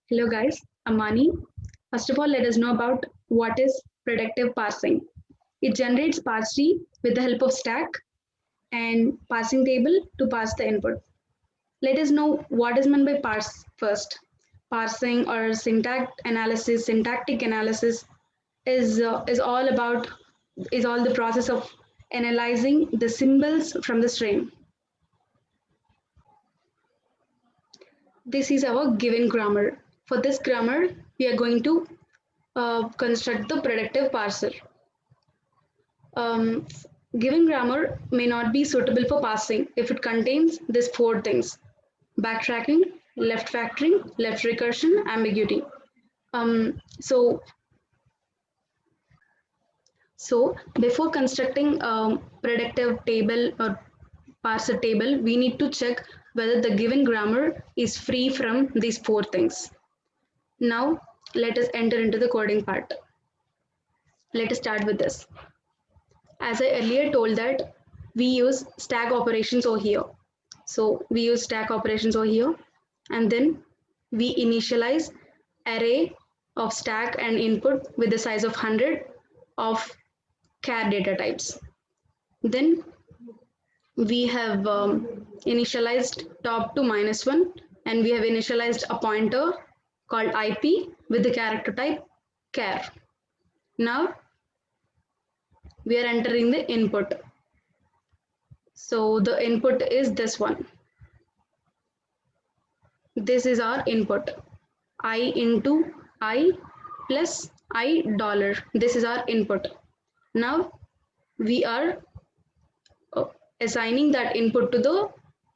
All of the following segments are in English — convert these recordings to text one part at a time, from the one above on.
Hello guys, I'm Mani. First of all, let us know about what is predictive parsing. It generates parse tree with the help of stack and parsing table to parse the input. Let us know what is meant by parse first. Parsing or syntactic analysis is all about is all the process of analyzing the symbols from the string. This is our given grammar. For this grammar, we are going to construct the predictive parser. Um, Given grammar may not be suitable for parsing if it contains these four things: backtracking, left factoring, left recursion, ambiguity. Um, so, so before constructing predictive table or parser table, we need to check whether the given grammar is free from these four things. Now, let us enter into the coding part. Let us start with this. As I earlier told that we use stack operations over here. So we use stack operations over here, and then we initialize array of stack and input with the size of 100 of char data types. Then we have initialized top to -1, and we have initialized a pointer called IP with the character type char. Now we are entering the input. So the input is this one. This is our input. I into I plus I dollar. This is our input. Now we are assigning that input to the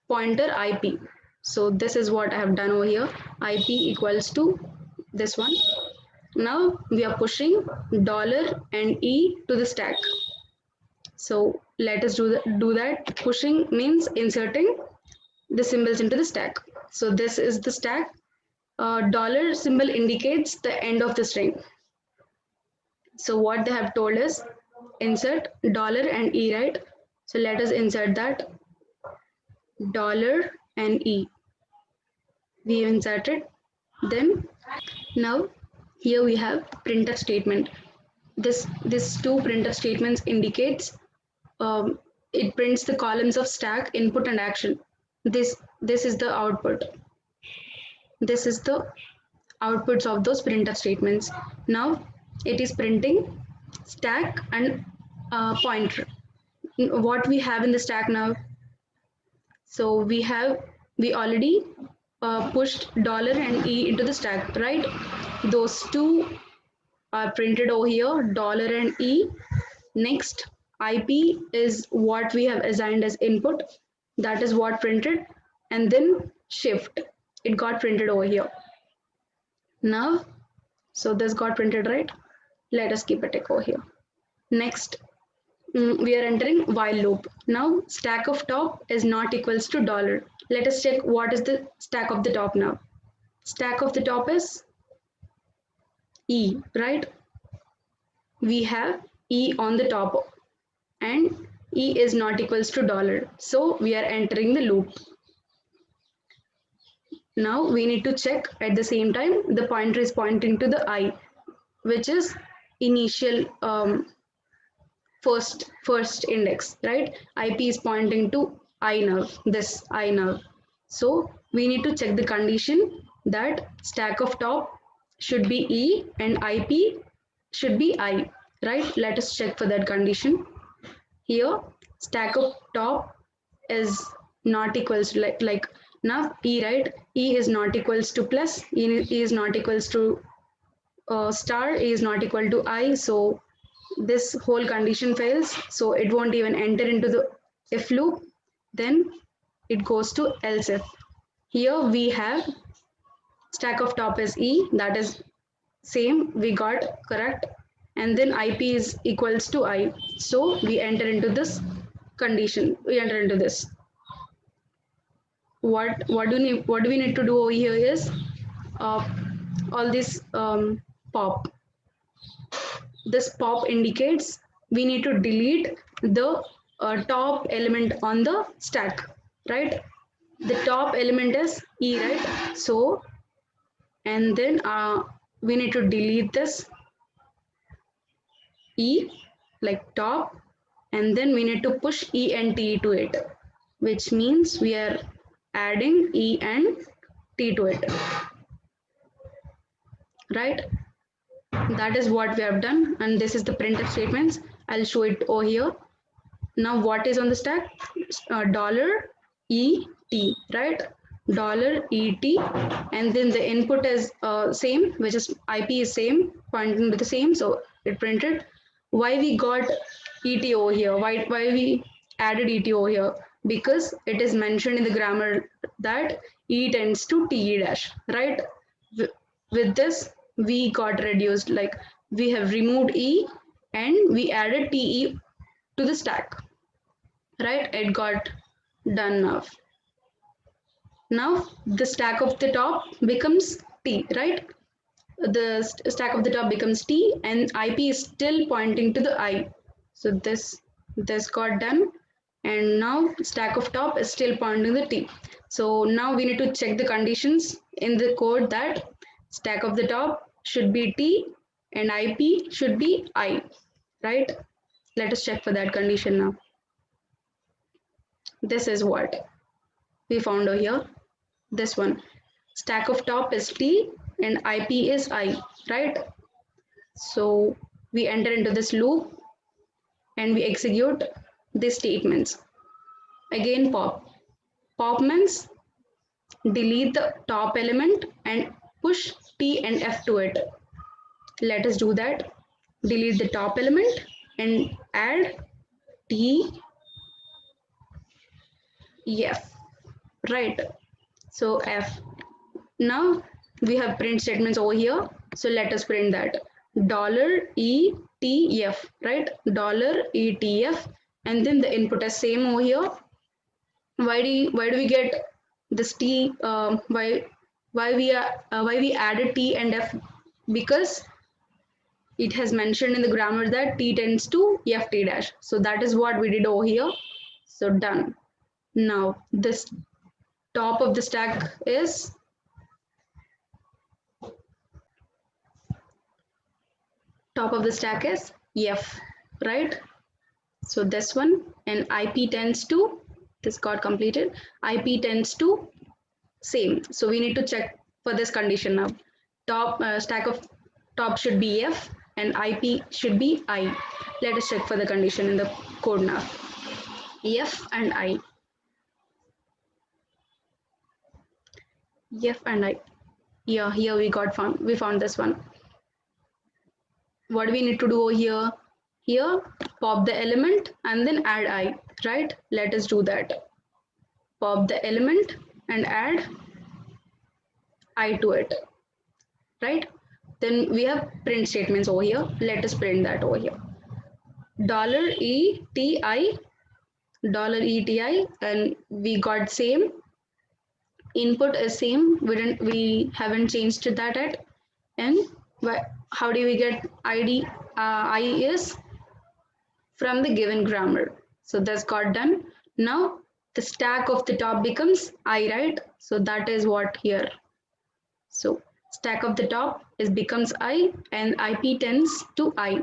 pointer IP. So this is what I have done over here. IP equals to this one. Now we are pushing dollar and E to the stack. So let us do that. Pushing means inserting the symbols into the stack. So this is the stack. Dollar symbol indicates the end of the string. So what they have told us, insert dollar and E, right? So let us insert that dollar and E. We have inserted. Then now here we have printf statement. This two printf statements indicates it prints the columns of stack, input, and action. This is the output. This is the outputs of those printf statements. Now it is printing stack and pointer. What we have in the stack now? So we already pushed dollar and E into the stack, right? Those two are printed over here, dollar and E. Next, IP is what we have assigned as input. That is what printed, and then shift. It got printed over here. Now, so this got printed, right? Let us keep a tick over here. Next, we are entering while loop. Now, stack of top is not equals to dollar. Let us check what is the stack of the top now. Stack of the top is E, right? We have E on the top, and E is not equals to dollar. So we are entering the loop. Now we need to check at the same time the pointer is pointing to the I, which is initial first index, right? IP is pointing to I now, this I now. So we need to check the condition that stack of top should be E and IP should be I, right? Let us check for that condition. Here stack of top is not equals to like now E, right? E is not equals to plus, E is not equals to star, E is not equal to I. So this whole condition fails. So it won't even enter into the if loop. Then it goes to else if. Here we have stack of top is E, that is same, we got correct. And then IP is equals to I. So we enter into this condition. We enter into this. What do we need to do over here is all this pop. This pop indicates we need to delete the top element on the stack, right? The top element is E, right? So and then we need to delete this E, like top, and then we need to push E and T to it, which means we are adding E and T to it, right? That is what we have done, and this is the printf statements. I'll show it over here. Now what is on the stack? Dollar $ET, right? Dollar $ET, and then the input is same, which is IP is same, pointing to the same, so it printed. Why we got ET over here? Why we added ET over here? Because it is mentioned in the grammar that E tends to TE dash, right? With this, we got reduced, like we have removed E and we added TE to the stack, right? It got done now. Now the stack of the top becomes T, right? The stack of the top becomes T and IP is still pointing to the I. So this got done, and now stack of top is still pointing to the T. So now we need to check the conditions in the code that stack of the top should be T and IP should be I, right? Let us check for that condition now. This is what we found over here. This one, stack of top is T and IP is I, right? So we enter into this loop and we execute these statements. Again pop. Pop means delete the top element and push T and F to it. Let us do that. Delete the top element and add T, F, right? So F. Now we have print statements over here. So let us print that. $ETF, right? $ETF, and then the input is same over here. Why do we get this T? Why we added T and F? Because it has mentioned in the grammar that T tends to FT dash. So that is what we did over here. So done. Now this top of the stack is F, right? So this one, and IP tends to, this got completed, IP tends to same. So we need to check for this condition now. Top stack of top should be F and IP should be I. Let us check for the condition in the code now. F and I. F and I. Yeah, here we found this one. What do we need to do over here? Here, pop the element and then add I, right? Let us do that. Pop the element and add I to it, right? Then we have print statements over here. Let us print that over here. $ETI, $ETI, and we got same. Input is same. We haven't changed that yet. And how do we get ID? I is from the given grammar. So that's got done. Now the stack of the top becomes I, right? So that is what here. So stack of the top becomes I and IP tends to I.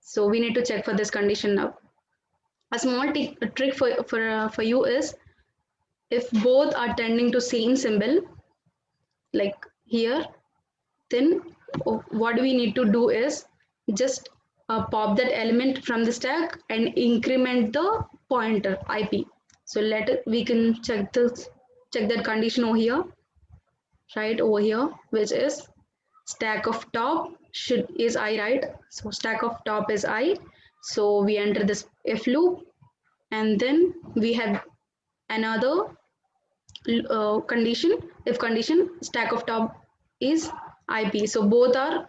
So we need to check for this condition now. A small trick for you is, if both are tending to same symbol, like here, then what we need to do is just pop that element from the stack and increment the pointer IP. So we can check that condition over here, right over here, which is stack of top is I, right? So stack of top is I. So we enter this if loop, and then we have another condition, if condition, stack of top is IP. So both are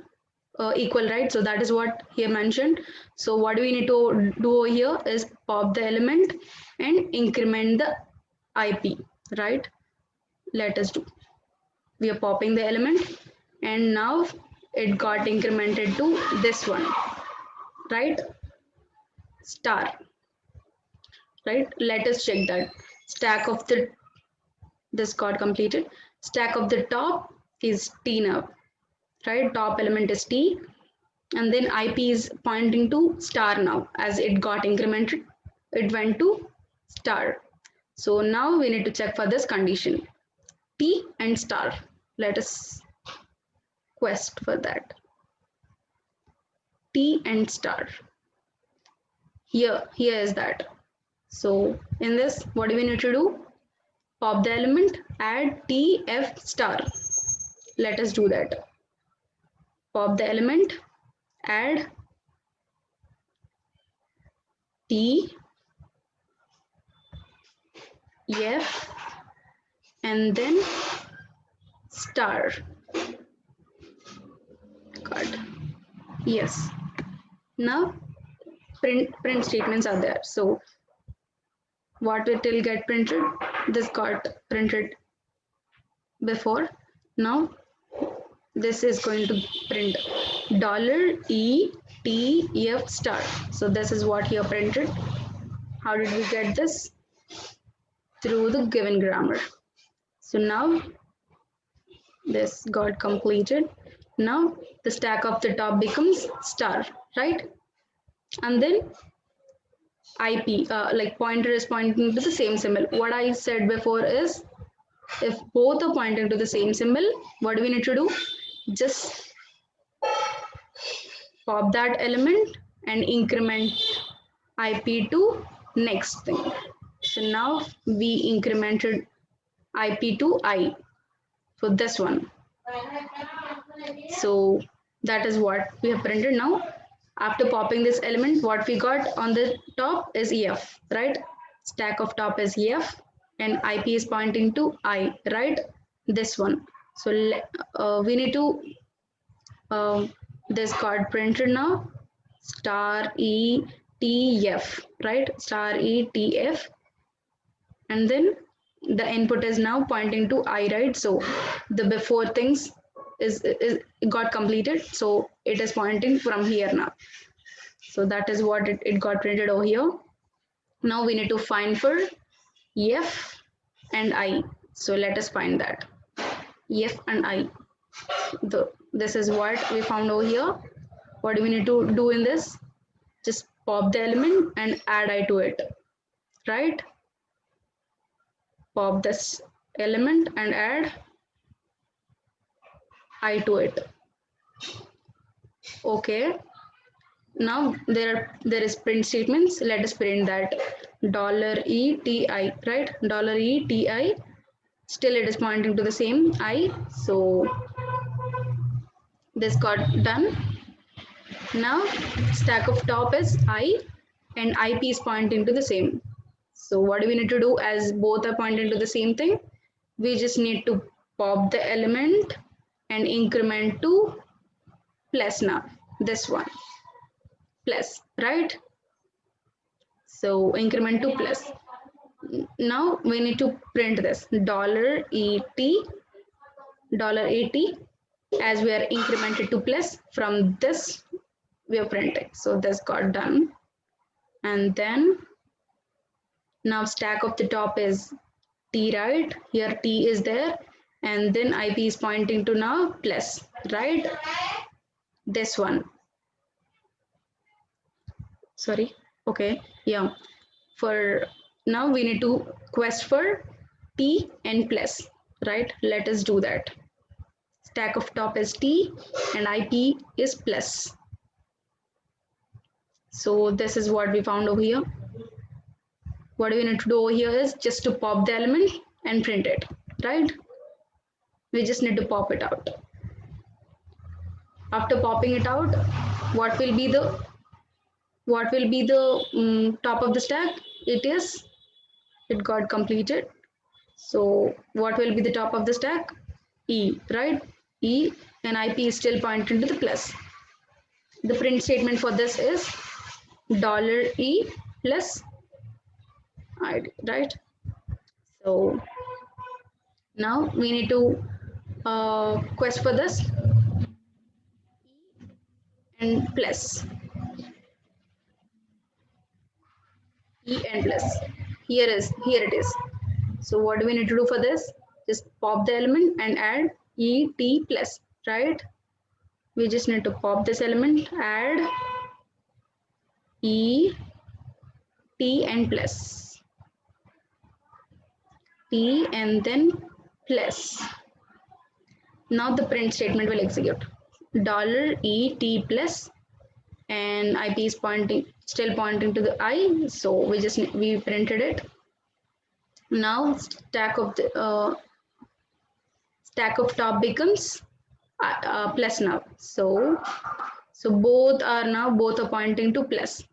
equal, right? So that is what here mentioned. So what we need to do over here is pop the element and increment the IP, right? Let us do. We are popping the element and now it got incremented to this one, right? Star, right? Let us check that. Stack of the, this got completed. Stack of the top is T now, right? Top element is T, and then IP is pointing to star now. As it got incremented, it went to star. So now we need to check for this condition, T and star. Let us quest for that. T and star. Here is that. So in this, what do we need to do? Pop the element, add TF star. Let us do that. Pop the element, add T, F, and then star. God. Yes. Now print statements are there. So what it will get printed? This got printed before. Now this is going to print $ETF star. So this is what here printed. How did we get this? Through the given grammar. So now this got completed. Now the stack of the top becomes star, right? And then IP, like pointer is pointing to the same symbol. What I said before is, if both are pointing to the same symbol, what do we need to do? Just pop that element and increment IP to next thing. So now we incremented IP to I for this one. So that is what we have printed now. After popping this element, what we got on the top is EF, right? Stack of top is EF and IP is pointing to I, right? This one. So we need to, this got printed now, star ETF, right? Star ETF. And then the input is now pointing to I, right? So the before things is got completed, so it is pointing from here now. So that is what it got printed over here. Now we need to find for F and I. So let us find that F and I. This is what we found over here. What do we need to do in this? Just pop the element and add I to it, right? Pop this element and add I to it. Okay. Now there is print statements. Let us print that $ETI, right? $ETI. Still it is pointing to the same I. So this got done. Now stack of top is I and IP is pointing to the same. So what do we need to do? As both are pointing to the same thing, we just need to pop the element and increment to plus now. This one. Plus, right? So increment to plus. Now we need to print this $ET, as we are incremented to plus. From this we are printing. So this got done. And then now stack of the top is T, right? Here T is there. And then IP is pointing to now plus, right? This one. Sorry. Okay. Yeah. For now we need to quest for T and plus, right? Let us do that. Stack of top is T and IP is plus. So this is what we found over here. What we need to do over here is just to pop the element and print it, right? We just need to pop it out. After popping it out, what will be the top of the stack? It got completed. So what will be the top of the stack? E, right? E and IP is still pointing to the plus. The print statement for this is $E plus ID, right? So now we need to quest for this and plus. E and plus. Here it is. So what do we need to do for this? Just pop the element and add et plus, right? We just need to pop this element, add e t and plus, t and then plus. Now the print statement will execute $et plus, and IP is still pointing to the I, so we printed it. Now stack of top becomes plus now. So both are pointing to plus,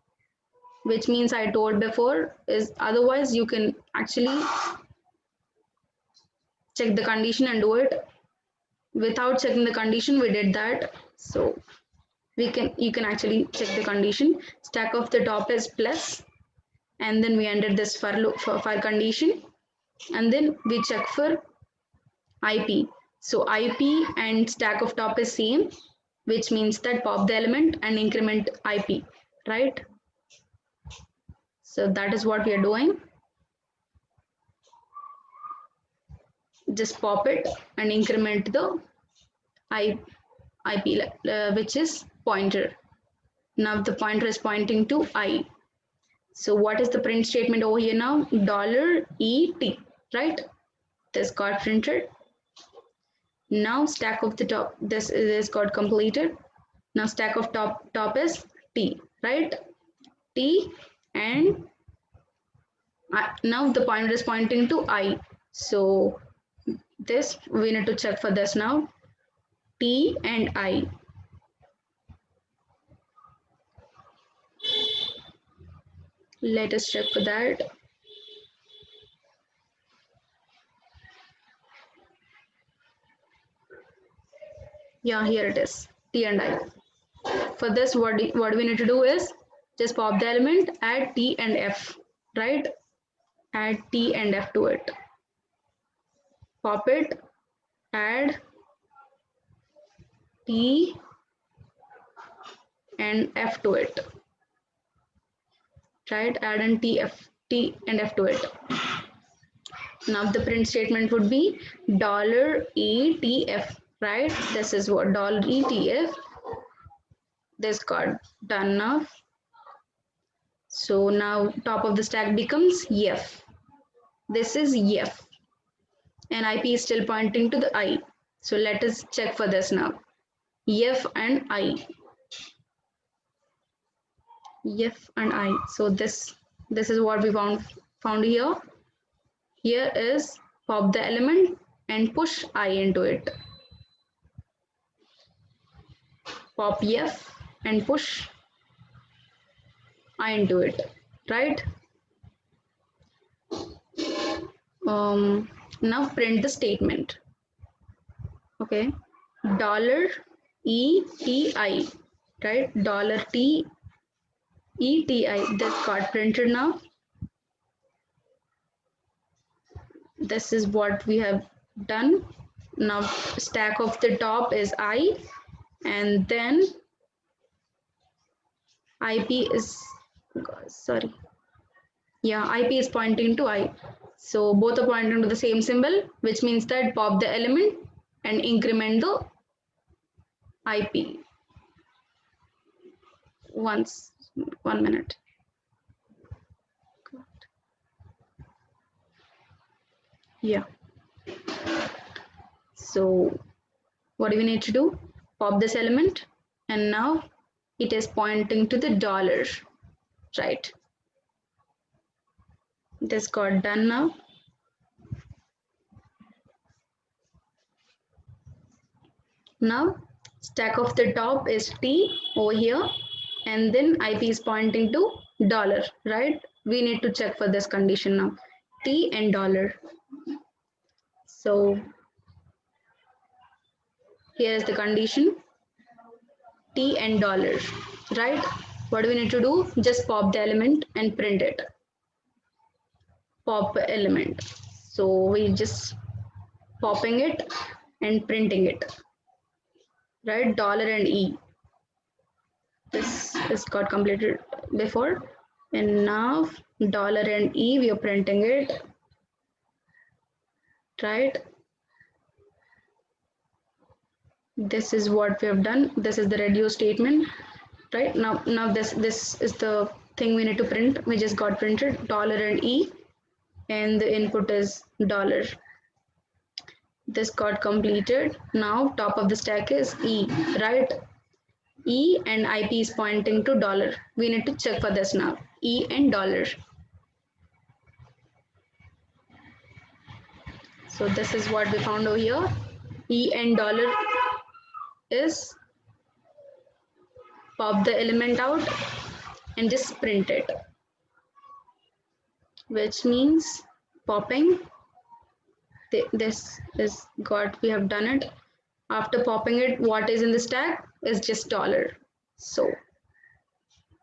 which means I told before is otherwise you can actually check the condition and do it. Without checking the condition, we did that. So you can actually check the condition. Stack of the top is plus, and then we ended this for condition, and then we check for IP. So IP and stack of top is same, which means that pop the element and increment IP, right? So that is what we are doing. Just pop it and increment the IP, which is pointer. Now the pointer is pointing to I. So what is the print statement over here now? $et, right? This got printed. Now stack of the top, this is got completed. Now stack of top is T, right? T, and now the pointer is pointing to I. So this we need to check for this now. T and I. Let us check for that. Yeah, here it is, T and I. For this, what we need to do is just pop the element, add T and F, right? Add T and F to it. Pop it, add T and F to it. Right? Add an T and F to it. Now the print statement would be $etf, right? This is what $etf. This got done now. So now top of the stack becomes F. This is F. And IP is still pointing to the I. So let us check for this now. F and I. F and I. So this is what we found here. Here is pop the element and push I into it. Pop F and push I into it, right? Now print the statement. Okay, $ETI, right? $TETI. This got printed now. This is what we have done. Now stack of the top is I, and then IP is IP is pointing to I. So both are pointing to the same symbol, which means that pop the element and increment the IP. 1 minute. Yeah. So what do we need to do? Pop this element, and now it is pointing to the dollar, right? This got done now. Now stack of the top is T over here, and then IP is pointing to dollar, right? We need to check for this condition now. T and dollar. So here is the condition, T and dollar, right? What do we need to do? Just pop the element and print it. Pop element. So we just popping it and printing it, right? Dollar and E. This is got completed before, and now dollar and E we are printing it, right? This is what we have done. This is the reduce statement, right? Now this is the thing we need to print. We just got printed dollar and E, and the input is dollar. This got completed. Now top of the stack is E, right? E and IP is pointing to dollar. We need to check for this now. E and dollar. So this is what we found over here. E and dollar is pop the element out and just print it, which means popping. This is what we have done it. After popping it, what is in the stack is just dollar. So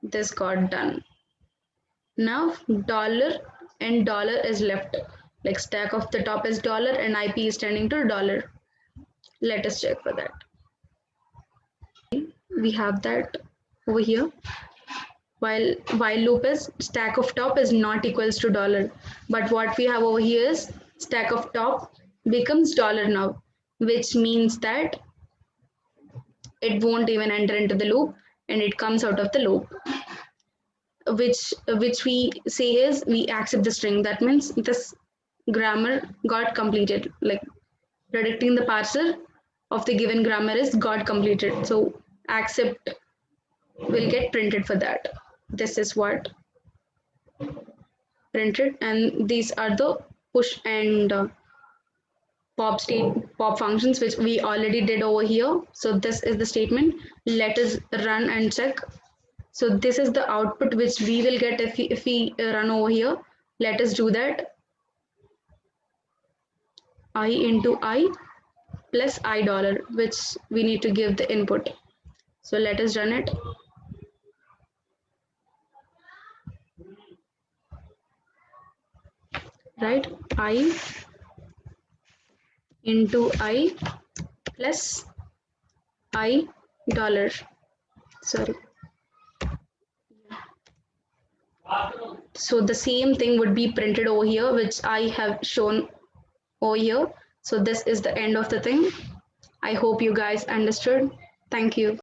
this got done. Now dollar and dollar is left. Like stack of the top is dollar and IP is tending to dollar. Let us check for that. We have that over here. While loop is stack of top is not equals to dollar, but what we have over here is stack of top becomes dollar now, which means that it won't even enter into the loop and it comes out of the loop, which we say is we accept the string. That means this grammar got completed, like predicting the parser of the given grammar is got completed. So accept will get printed for that. This is what printed, and these are the push and pop functions which we already did over here. So this is the statement. Let us run and check. So this is the output which we will get if we run over here. Let us do that. I into I plus I dollar, which we need to give the input. So let us run it. Right, I into I plus I dollar. Sorry. So the same thing would be printed over here, which I have shown over here. So this is the end of the thing. I hope you guys understood. Thank you.